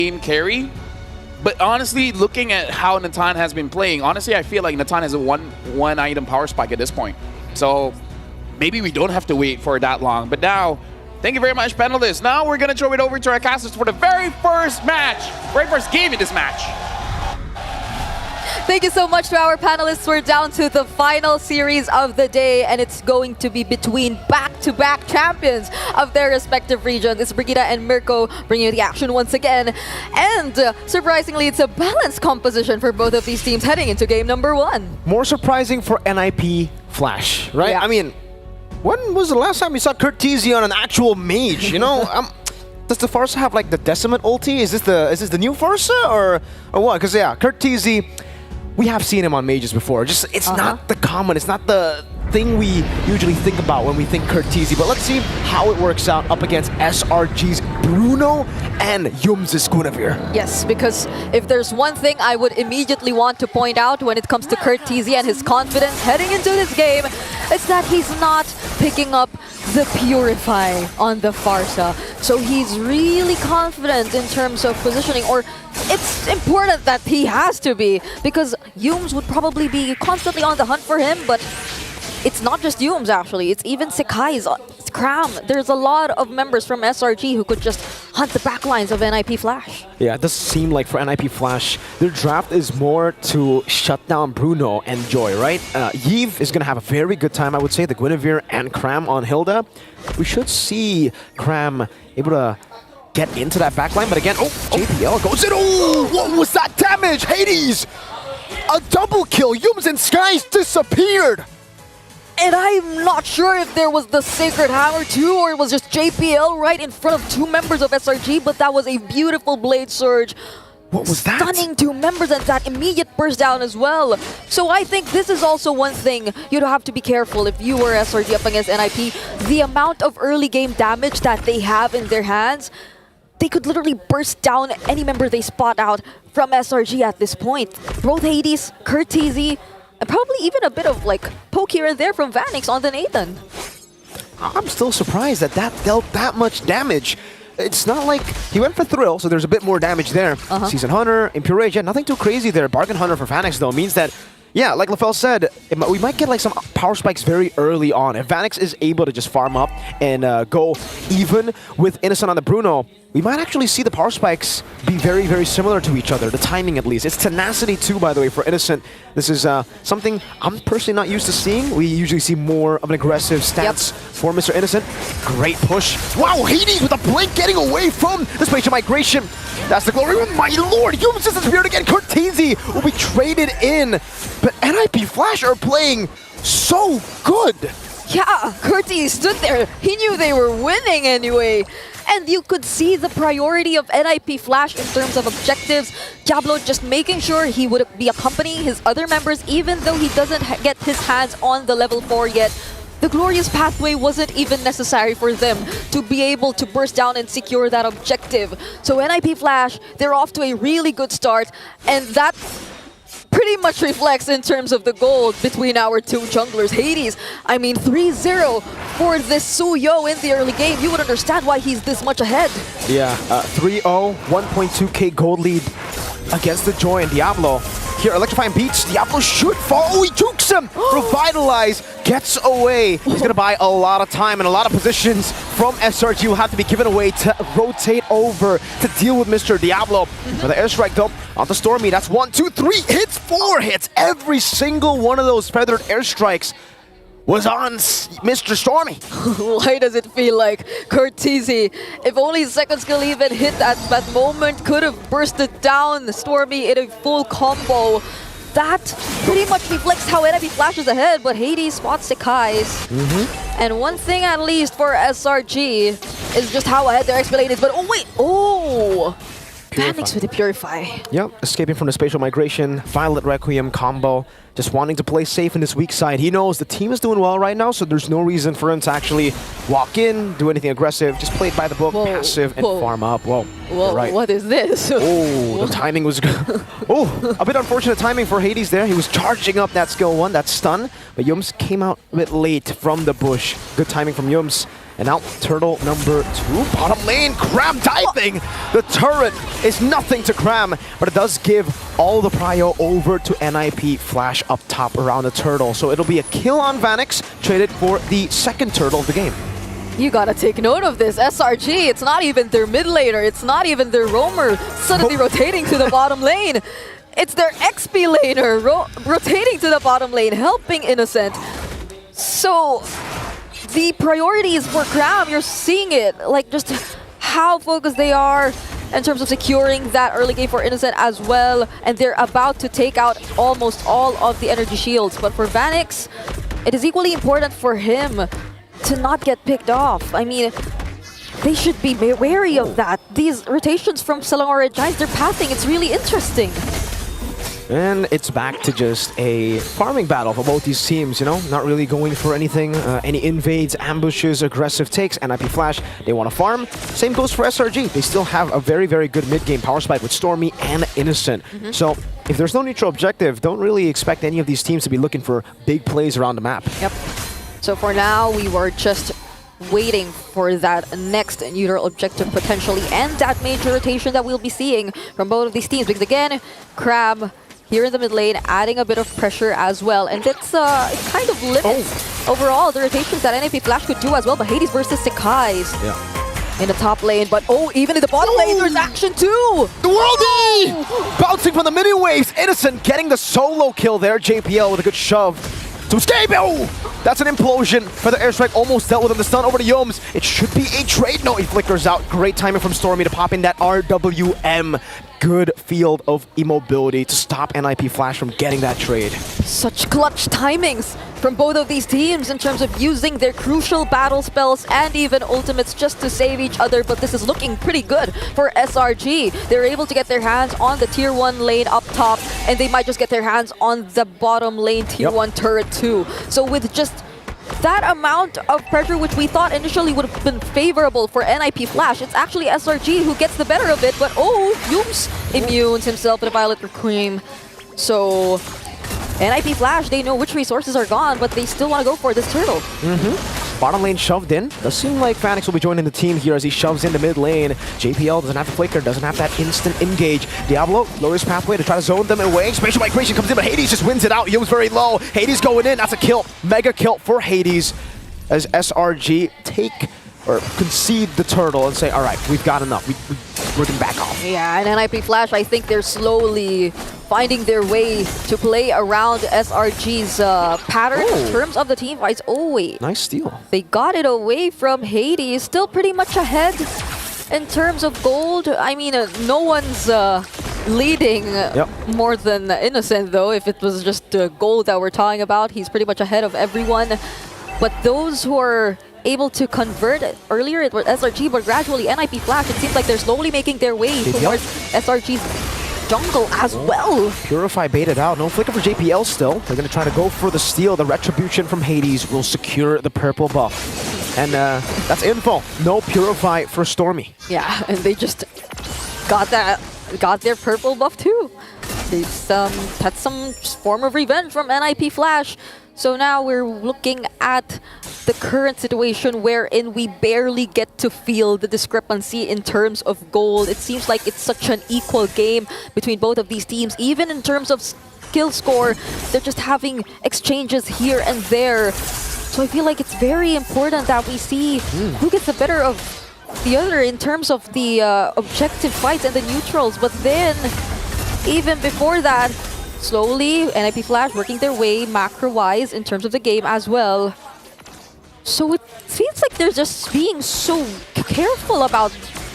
game carry. But honestly, looking at how Natan has been playing, honestly, I feel like Natan has a one item power spike at this point. So maybe we don't have to wait for that long. But now, thank you very much, panelists. Now we're going to throw it over to our casters for the very first game in this match. Thank you so much to our panelists. We're down to the final series of the day, and it's going to be between back-to-back champions of their respective regions. It's Brigida and Mirko bringing you the action once again. And surprisingly, it's a balanced composition for both of these teams heading into game number 1. More surprising for Npfl, right? Yeah. I mean, when was the last time we saw Curtisi on an actual mage, you know? Does the Farsa have like the Decimate ulti? Is this the new Farsa or what? Because yeah, Curtisi, we have seen him on mages before. Just it's not the common, it's not the thing we usually think about when we think Curtisi. But let's see how it works out up against SRG's Bruno and Yums' Guinevere. Yes, because if there's one thing I would immediately want to point out when it comes to Curtisi and his confidence heading into this game, it's that he's not picking up the Purify on the Farsa. So he's really confident in terms of positioning, or it's important that he has to be, because Yums would probably be constantly on the hunt for him, but it's not just Yums actually, it's even Sekai's, it's Cram. There's a lot of members from SRG who could just hunt the backlines of Npfl. Yeah, it does seem like for Npfl, their draft is more to shut down Bruno and Joy, right? Yves is going to have a very good time, I would say, the Guinevere and Cram on Hilda. We should see Cram able to get into that backline, but again, JPL goes in. Oh, what was that damage? Hades! A double kill! Yums and Skies disappeared! And I'm not sure if there was the Sacred Hammer too, or it was just JPL right in front of two members of SRG, but that was a beautiful Blade Surge. What was that? Stunning two members and that immediate burst down as well. So I think this is also one thing you'd have to be careful if you were SRG up against NIP. The amount of early game damage that they have in their hands, they could literally burst down any member they spot out from SRG at this point. Both Hades, Curtisi, and probably even a bit of like poke here and there from Vanix on the Nathan. I'm still surprised that dealt that much damage. It's not like he went for Thrill, so there's a bit more damage there. Season Hunter, Impurage, yeah, nothing too crazy there. Bargain Hunter for Vanix though means that, yeah, like LaFell said, we might get like some power spikes very early on. If Vanix is able to just farm up and go even with Innocent on the Bruno, we might actually see the power spikes be very, very similar to each other, the timing at least. It's Tenacity too, by the way, for Innocent. This is something I'm personally not used to seeing. We usually see more of an aggressive stance for Mr. Innocent. Great push. Wow, Hades with a blink getting away from the Spatial Migration. That's the glory of my lord. Yums just disappeared again. Curtisi will be traded in. But Npfl are playing so good. Yeah, Curti stood there. He knew they were winning anyway. And you could see the priority of Npfl in terms of objectives. Diablo just making sure he would be accompanying his other members even though he doesn't get his hands on the level 4 yet. The Glorious Pathway wasn't even necessary for them to be able to burst down and secure that objective. So Npfl, they're off to a really good start, and that pretty much reflects in terms of the gold between our two junglers. Hades, I mean 3-0 for this Suyo in the early game. You would understand why he's this much ahead. Yeah, 3-0, 1.2k gold lead against the Joy and Diablo. Here, Electrifying Beats, Diablo should fall. Oh, he jukes him! Revitalize, gets away. He's going to buy a lot of time and a lot of positions from SRG will have to be given away to rotate over to deal with Mr. Diablo. For the airstrike though, on the Stormy, that's 1, 2, 3 hits, 4 hits. Every single one of those feathered airstrikes was on Mr. Stormy. Why does it feel like Curtisi, if only second skill even hit at that moment, could have bursted down Stormy in a full combo. That pretty much reflects how Npfl is ahead, but Hades spots Sekai's. And one thing at least for SRG is just how ahead their XP is, but oh wait, Vanix with the Purify. Yep, escaping from the Spatial Migration, Violet Requiem combo, just wanting to play safe in this weak side. He knows the team is doing well right now, so there's no reason for him to actually walk in, do anything aggressive, just play it by the book, passive, and farm up. Whoa, right. What is this? Oh, the timing was good. Oh, a bit unfortunate timing for Hades there. He was charging up that skill 1, that stun, but Yums came out a bit late from the bush. Good timing from Yums. And now turtle number 2, bottom lane, Cram diving! The turret is nothing to Cram, but it does give all the prio over to Npfl up top around the turtle. So it'll be a kill on Vanix, traded for the second turtle of the game. You gotta take note of this. SRG, it's not even their mid laner, it's not even their roamer suddenly rotating to the bottom lane. It's their XP laner rotating to the bottom lane, helping Innocent. So the priorities for Cram, you're seeing it, like just how focused they are in terms of securing that early game for Innocent as well. And they're about to take out almost all of the energy shields. But for Vanix, it is equally important for him to not get picked off. I mean, they should be wary of that. These rotations from Selangor Giants, they're pathing. It's really interesting. And it's back to just a farming battle for both these teams, you know? Not really going for anything, any invades, ambushes, aggressive takes. Npfl, they want to farm. Same goes for SRG. They still have a very, very good mid-game power spike with Stormy and Innocent. So if there's no neutral objective, don't really expect any of these teams to be looking for big plays around the map. Yep. So for now, we were just waiting for that next neutral objective potentially and that major rotation that we'll be seeing from both of these teams. Because again, Crab here in the mid lane, adding a bit of pressure as well. And it's it kind of limits overall the rotations that Npfl could do as well. But Hades versus Sekai's in the top lane. But even in the bottom lane, there's action too! The Worldie! Bouncing from the mini waves. Innocent getting the solo kill there. JPL with a good shove to escape. Oh! That's an implosion for the airstrike. Almost dealt with him. The stun over to Yomes. It should be a trade. No, he flickers out. Great timing from Stormy to pop in that RWM. Good field of immobility to stop Npfl from getting that trade. Such clutch timings from both of these teams in terms of using their crucial battle spells and even ultimates just to save each other, but this is looking pretty good for SRG. They're able to get their hands on the tier 1 lane up top, and they might just get their hands on the bottom lane tier 1 turret too. So with just that amount of pressure, which we thought initially would have been favorable for Npfl, it's actually SRG who gets the better of it, but Yums immunes himself with a Violet Cream. So Npfl, they know which resources are gone, but they still want to go for this turtle. Bottom lane shoved in. Does seem like Vanix will be joining the team here as he shoves into mid lane. JPL doesn't have the flicker, doesn't have that instant engage. Diablo lowers pathway to try to zone them away. Spatial migration comes in, but Hades just wins it out. Yum's very low. Hades going in. That's a kill. Mega kill for Hades as SRG take or concede the turtle and say, all right, we've got enough. We're going to back off. Yeah, and Npfl, I think they're slowly finding their way to play around SRG's pattern in terms of the team fights. Oh, wait. Nice steal. They got it away from Hades. Still pretty much ahead in terms of gold. I mean, no one's leading more than Innocent, though. If it was just gold that we're talking about, he's pretty much ahead of everyone. But those who are able to convert earlier, it was SRG, but gradually Npfl, it seems like they're slowly making their way towards SRG's jungle as well. Purify baited out. No flicker for JPL still. They're going to try to go for the steal. The retribution from Hades will secure the purple buff. And that's info. No Purify for Stormy. Yeah, and they just got their purple buff too. They had some form of revenge from Npfl. So now we're looking at the current situation wherein we barely get to feel the discrepancy in terms of gold. It seems like it's such an equal game between both of these teams. Even in terms of skill score, they're just having exchanges here and there. So I feel like it's very important that we see who gets the better of the other in terms of the objective fights and the neutrals. But then, even before that, slowly, Npfl working their way macro-wise in terms of the game as well. So it feels like they're just being so careful about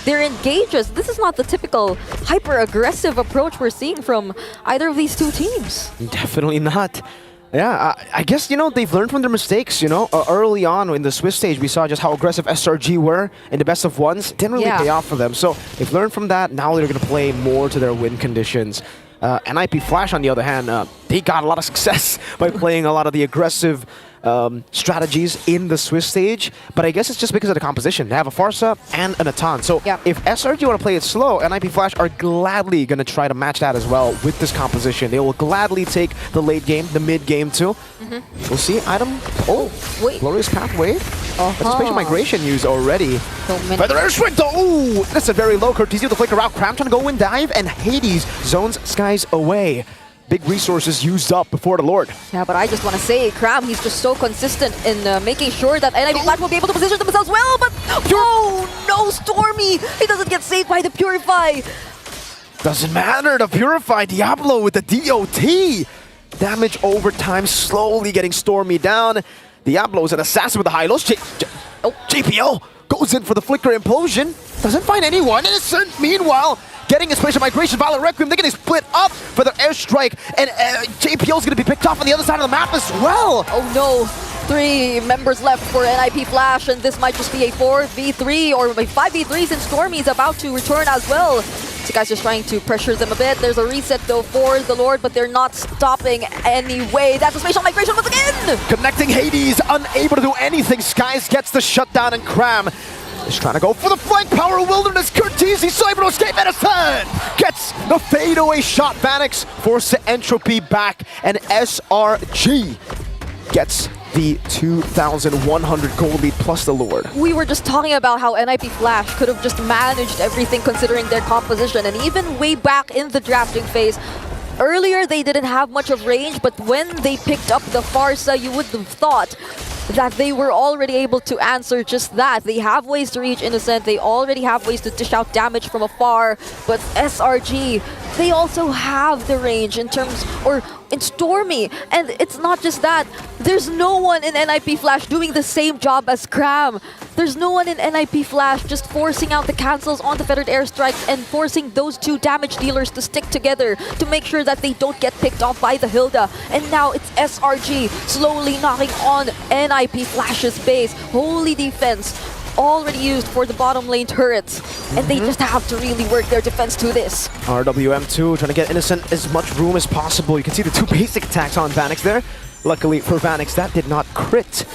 their engages. This is not the typical hyper-aggressive approach we're seeing from either of these two teams. Definitely not. Yeah, I guess, you know, they've learned from their mistakes, you know. Early on in the Swiss stage, we saw just how aggressive SRG were in the best of ones. Didn't really pay off for them. So they've learned from that. Now they're going to play more to their win conditions. Npfl, on the other hand, they got a lot of success by playing a lot of the aggressive strategies in the Swiss stage, but I guess it's just because of the composition. They have a Farsa and an Natan. So if SRG want to play it slow, Npfl are gladly going to try to match that as well with this composition. They will gladly take the late game, the mid game too. We'll see. Item. Oh, wait. Glorious Pathway. That's a spatial migration used already. Feather Airstrike though. Ooh, that's a very low. Cortese with the flicker out. Cram trying to go in dive, and Hades zones skies away. Big resources used up before the Lord. Yeah, but I just want to say, Cram, he's just so consistent in making sure that Npfl will be able to position themselves well, but no, Stormy! He doesn't get saved by the Purify. Doesn't matter, the Purify Diablo with the DOT. Damage over time, slowly getting Stormy down. Diablo is an assassin with the high lows. JPL goes in for the flicker implosion. Doesn't find anyone. Innocent, meanwhile, getting a spatial migration. Violet Requiem, they're getting split up for their airstrike, and JPL is going to be picked off on the other side of the map as well. Oh no, 3 members left for Npfl, and this might just be a 4v3 or a 5v3 since Stormy is about to return as well. So guys just trying to pressure them a bit. There's a reset though for the Lord, but they're not stopping anyway. That's a spatial migration once again! Connecting Hades, unable to do anything. Skies gets the shutdown, and Cram is trying to go for the flank power wilderness. Cortese so able to escape. Edison gets the fadeaway shot. Vanix forces the entropy back, and SRG gets the 2,100 gold lead plus the Lord. We were just talking about how Npfl could have just managed everything considering their composition, and even way back in the drafting phase, earlier they didn't have much of range, but when they picked up the Farsa, you would have thought that they were already able to answer just that. They have ways to reach Innocent, they already have ways to dish out damage from afar, but SRG, they also have the range in terms, or in Stormy, and it's not just that. There's no one in Npfl doing the same job as Cram. There's no one in Npfl just forcing out the cancels on the Feathered Airstrikes and forcing those 2 damage dealers to stick together to make sure that they don't get picked off by the Hilda. And now it's SRG slowly knocking on Npfl's base. Holy defense already used for the bottom lane turrets, and they just have to really work their defense to this. RWM2 trying to get Innocent as much room as possible. You can see the 2 basic attacks on Vanix there. Luckily for Vanix, that did not crit.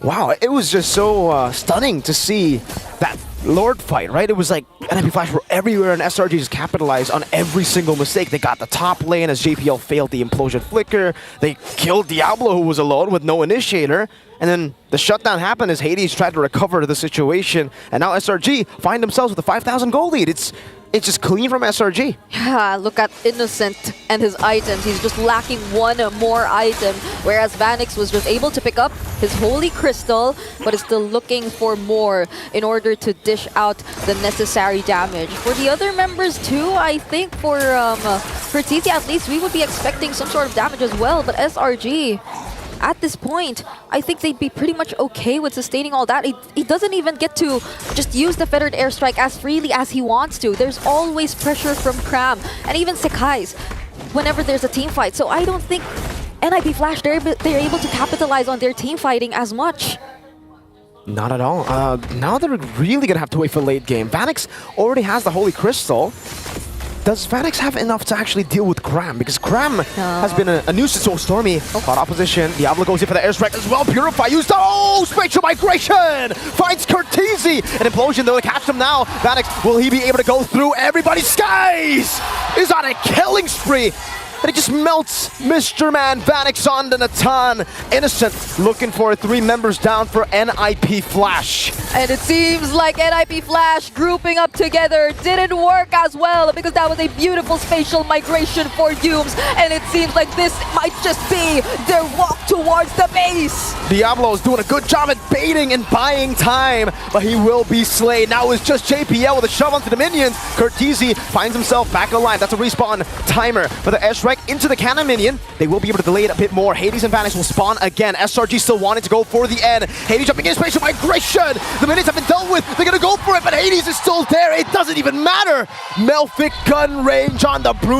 Wow, it was just so stunning to see that Lord fight, right? It was like Npfl were everywhere, and SRG just capitalized on every single mistake. They got the top lane as JPL failed the implosion flicker. They killed Diablo, who was alone with no initiator. And then the shutdown happened as Hades tried to recover the situation. And now SRG find themselves with a 5,000 gold lead. It's just clean from SRG. Yeah, look at Innocent and his items. He's just lacking one more item, whereas Vanix was just able to pick up his Holy Crystal, but is still looking for more in order to dish out the necessary damage. For the other members too, I think for TC at least, we would be expecting some sort of damage as well, but SRG, at this point, I think they'd be pretty much okay with sustaining all that. He doesn't even get to just use the Feathered Airstrike as freely as he wants to. There's always pressure from Cram and even Sekai's whenever there's a team fight. So I don't think Npfl, they're able to capitalize on their team fighting as much. Not at all. Now they're really going to have to wait for late game. Vanix already has the Holy Crystal. Does Vanix have enough to actually deal with Cram? Because Cram has been a nuisance. So Stormy, caught opposition. Diablo goes in for the airstrike as well. Purify used. Oh, spatial migration! Finds Cortese! An implosion, though, to catch them now. Vanix, will he be able to go through everybody's skies? Is on a killing spree. And it just melts Mr. Man Vanix on the Natan. Innocent looking for 3 members down for Npfl. And it seems like Npfl grouping up together didn't work as well, because that was a beautiful spatial migration for Dooms, and it seems like this might just be their walk towards the base. Diablo is doing a good job at baiting and buying time, but he will be slain. Now it's just JPL with a shove onto the minions. Cortese finds himself back in the line. That's a respawn timer for the airstrike into the cannon minion. They will be able to delay it a bit more. Hades and Vanix will spawn again. SRG still wanting to go for the end. Hades jumping in spatial migration. The minions have been dealt with. They're going to go for it, but Hades is still there. It doesn't even matter. Melfic gun range on the Brute.